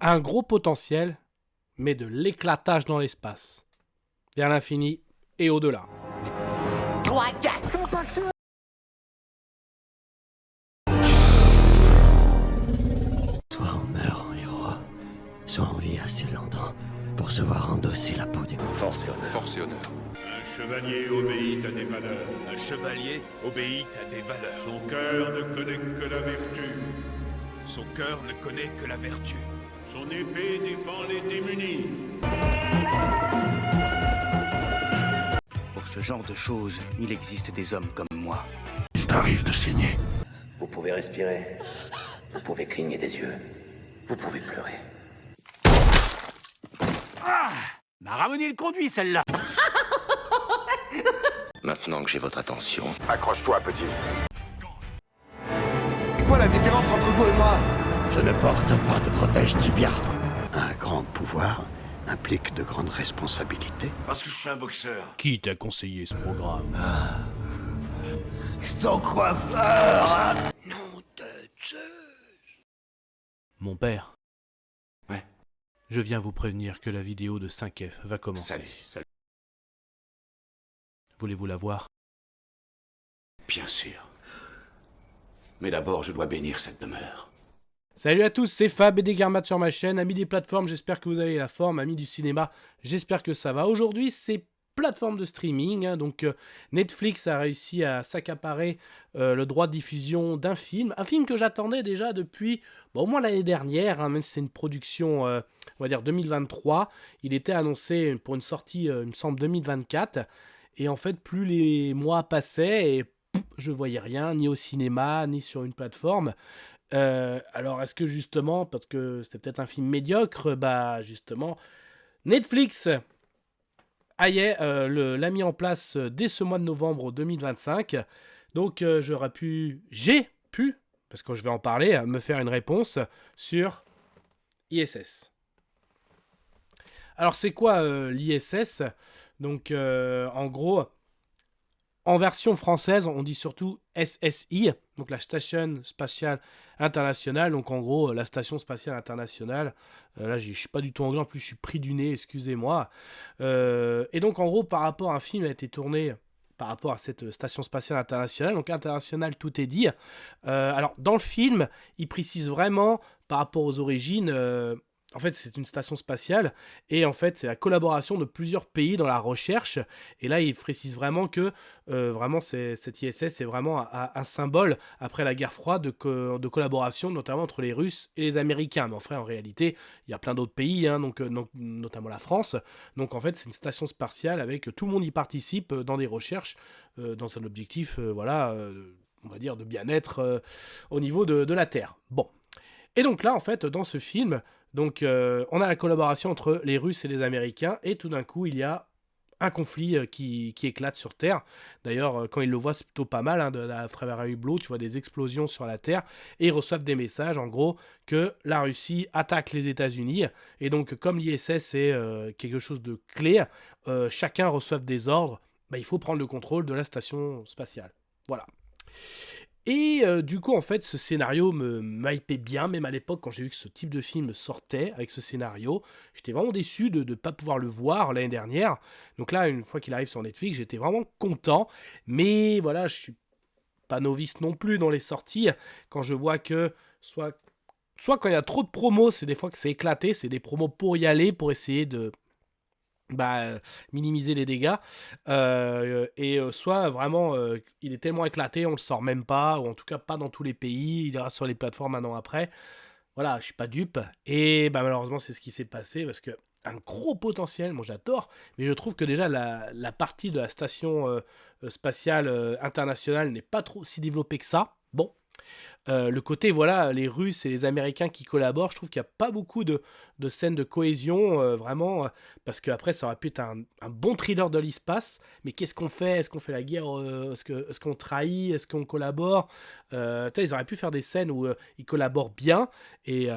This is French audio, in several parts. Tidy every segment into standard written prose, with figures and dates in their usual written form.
un gros potentiel, mais de l'éclatage dans l'espace, vers l'infini et au-delà. 3, 4. Soit on meurt en héros, soit on vit assez longtemps pour se voir endosser la peau du Force et honneur. Force et honneur. Un chevalier obéit à des valeurs. Un chevalier obéit à des valeurs. Son cœur ne connaît que la vertu. Son cœur ne connaît que la vertu. Son épée défend les démunis. Pour ce genre de choses, il existe des hommes comme moi. Il t'arrive de saigner. Vous pouvez respirer. Vous pouvez cligner des yeux. Vous pouvez pleurer. M'a ramené le conduit, celle-là. Maintenant que j'ai votre attention, Accroche-toi, petit. Quoi la différence entre vous et moi? Je ne porte pas de protège-tibia. Un grand pouvoir implique de grandes responsabilités. Parce que je suis un boxeur. Qui t'a conseillé ce programme? Ton coiffeur. Nom de Zeus. Mon père. Ouais. Je viens vous prévenir que la vidéo de 5F va commencer. Salut. Voulez-vous la voir? Bien sûr. Mais d'abord, je dois bénir cette demeure. Salut à tous, c'est Fab et des Garmat sur ma chaîne. Amis des plateformes, j'espère que vous avez la forme. Amis du cinéma, j'espère que ça va. Aujourd'hui, c'est plateforme de streaming. Donc, Netflix a réussi à s'accaparer le droit de diffusion d'un film. Un film que j'attendais déjà depuis au moins l'année dernière, même si c'est une production, on va dire 2023. Il était annoncé pour une sortie, il me semble, 2024. Et en fait, plus les mois passaient et je voyais rien, ni au cinéma, ni sur une plateforme. Alors, est-ce que justement, parce que c'était peut-être un film médiocre, bah justement, Netflix l'a mis en place dès ce mois de novembre 2025. Donc, j'ai pu, parce que je vais en parler, me faire une réponse sur ISS. Alors, c'est quoi l'ISS? Donc, en gros, en version française, on dit surtout SSI, donc la Station Spatiale Internationale. Donc, en gros, la Station Spatiale Internationale. Là, je ne suis pas du tout anglais, en plus, je suis pris du nez, excusez-moi. Et donc, en gros, par rapport à un film qui a été tourné par rapport à cette Station Spatiale Internationale, donc internationale, tout est dit. Alors, dans le film, il précise vraiment, par rapport aux origines, en fait, c'est une station spatiale et en fait, c'est la collaboration de plusieurs pays dans la recherche. Et là, il précise vraiment que vraiment, cette ISS c'est vraiment un symbole après la guerre froide de collaboration, notamment entre les Russes et les Américains. Mais en réalité, il y a plein d'autres pays, donc, notamment la France. Donc, en fait, c'est une station spatiale avec tout le monde y participe dans des recherches, dans un objectif, on va dire, de bien-être au niveau de la Terre. Bon. Et donc là, en fait, dans ce film, donc, on a la collaboration entre les Russes et les Américains, et tout d'un coup, il y a un conflit qui éclate sur Terre. D'ailleurs, quand ils le voient, c'est plutôt pas mal, à travers un hublot, tu vois des explosions sur la Terre, et ils reçoivent des messages, en gros, que la Russie attaque les États-Unis, et donc, comme l'ISS est quelque chose de clé, chacun reçoit des ordres, il faut prendre le contrôle de la station spatiale. Voilà. Et du coup, en fait, ce scénario me hypait bien, même à l'époque, quand j'ai vu que ce type de film sortait avec ce scénario. J'étais vraiment déçu de ne pas pouvoir le voir l'année dernière. Donc là, une fois qu'il arrive sur Netflix, j'étais vraiment content. Mais voilà, je suis pas novice non plus dans les sorties. Quand je vois que, soit quand il y a trop de promos, c'est des fois que c'est éclaté, c'est des promos pour y aller, pour essayer de minimiser les dégâts, soit vraiment il est tellement éclaté, on le sort même pas, ou en tout cas pas dans tous les pays, il ira sur les plateformes un an après. Voilà, je suis pas dupe, et malheureusement c'est ce qui s'est passé, parce que un gros potentiel, moi j'adore, mais je trouve que déjà la partie de la station spatiale internationale n'est pas trop si développée que ça. Bon, le côté, voilà, les Russes et les Américains qui collaborent, je trouve qu'il n'y a pas beaucoup de scènes de cohésion, vraiment, parce qu'après, ça aurait pu être un bon thriller de l'espace, mais qu'est-ce qu'on fait? Est-ce qu'on fait la guerre? Est-ce qu'on trahit? Est-ce qu'on collabore? Ils auraient pu faire des scènes où ils collaborent bien, et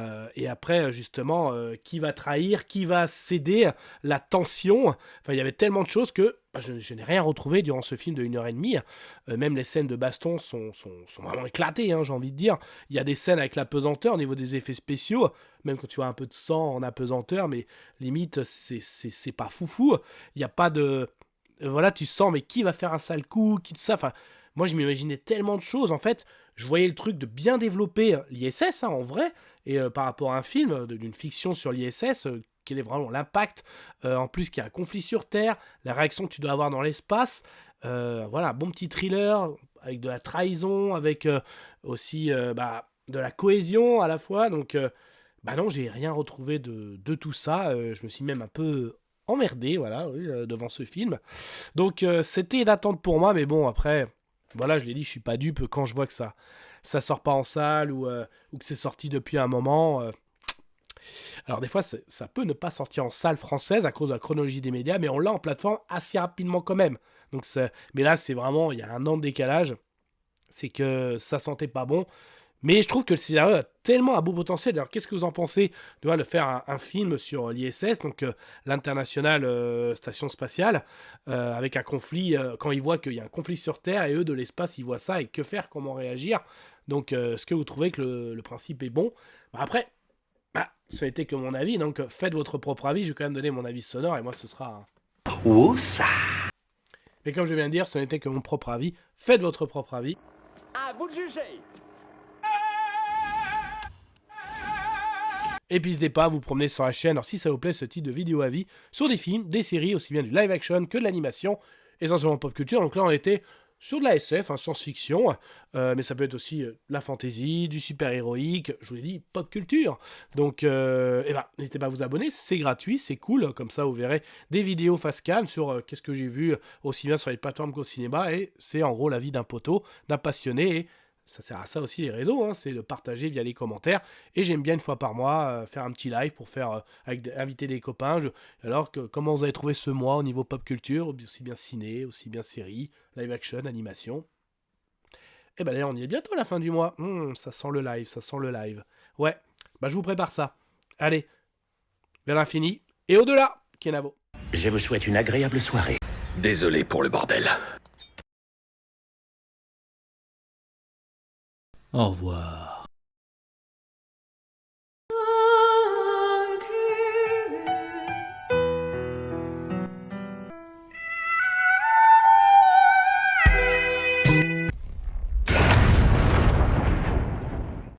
après, justement, qui va trahir? Qui va céder? La tension? Enfin, il y avait tellement de choses que je n'ai rien retrouvé durant ce film de 1h30. Même les scènes de baston sont vraiment éclatées, hein, j'ai envie de dire. Il y a des scènes avec l'apesanteur au niveau des effets spéciaux, même quand tu vois un peu de sang en apesanteur, mais limite, c'est pas foufou. Il n'y a pas de... voilà, tu sens, mais qui va faire un sale coup, qui tout ça. Enfin, moi, je m'imaginais tellement de choses. En fait, je voyais le truc de bien développer l'ISS, hein, en vrai, et par rapport à un film, d'une fiction sur l'ISS, quel est vraiment l'impact, en plus qu'il y a un conflit sur Terre, la réaction que tu dois avoir dans l'espace, voilà, un bon petit thriller, avec de la trahison, avec aussi de la cohésion à la fois, donc non, j'ai rien retrouvé de tout ça, je me suis même un peu emmerdé, voilà, oui, devant ce film, donc c'était une attente pour moi, mais bon, après, voilà, je l'ai dit, je suis pas dupe quand je vois que ça sort pas en salle, ou que c'est sorti depuis un moment, alors des fois, ça peut ne pas sortir en salle française à cause de la chronologie des médias, mais on l'a en plateforme assez rapidement quand même. Donc mais là, c'est vraiment, il y a un an de décalage. C'est que ça sentait pas bon. Mais je trouve que le scénario a tellement un beau potentiel. Alors qu'est-ce que vous en pensez de faire un film sur l'ISS, donc l'internationale station spatiale, avec un conflit, quand ils voient qu'il y a un conflit sur Terre, et eux de l'espace, ils voient ça, et que faire, comment réagir. Donc est-ce que vous trouvez que le principe est bon? Après... ça n'était que mon avis, donc faites votre propre avis. Je vais quand même donner mon avis sonore et moi ce sera... Oh ça. Mais comme je viens de dire, ce n'était que mon propre avis. Faites votre propre avis. À vous de juger. Et puis n'hésitez pas à vous promener sur la chaîne, alors si ça vous plaît, ce type de vidéo avis sur des films, des séries, aussi bien du live action que de l'animation, essentiellement pop culture. Donc là on était sur de la SF, science-fiction, mais ça peut être aussi de la fantasy, du super-héroïque, je vous l'ai dit, pop culture. Donc n'hésitez pas à vous abonner, c'est gratuit, c'est cool, comme ça vous verrez des vidéos face cam sur qu'est-ce que j'ai vu aussi bien sur les plateformes qu'au cinéma, et c'est en gros la vie d'un poteau, d'un passionné, et ça sert à ça aussi les réseaux, hein, c'est de partager via les commentaires, et j'aime bien une fois par mois faire un petit live pour faire inviter des copains. Alors comment vous avez trouvé ce mois au niveau pop culture, aussi bien ciné, aussi bien série, live action, animation. Et d'ailleurs on y est bientôt à la fin du mois. Ça sent le live, ça sent le live. Ouais, je vous prépare ça. Allez, vers l'infini et au-delà, Kenavo. Je vous souhaite une agréable soirée. Désolé pour le bordel. Au revoir.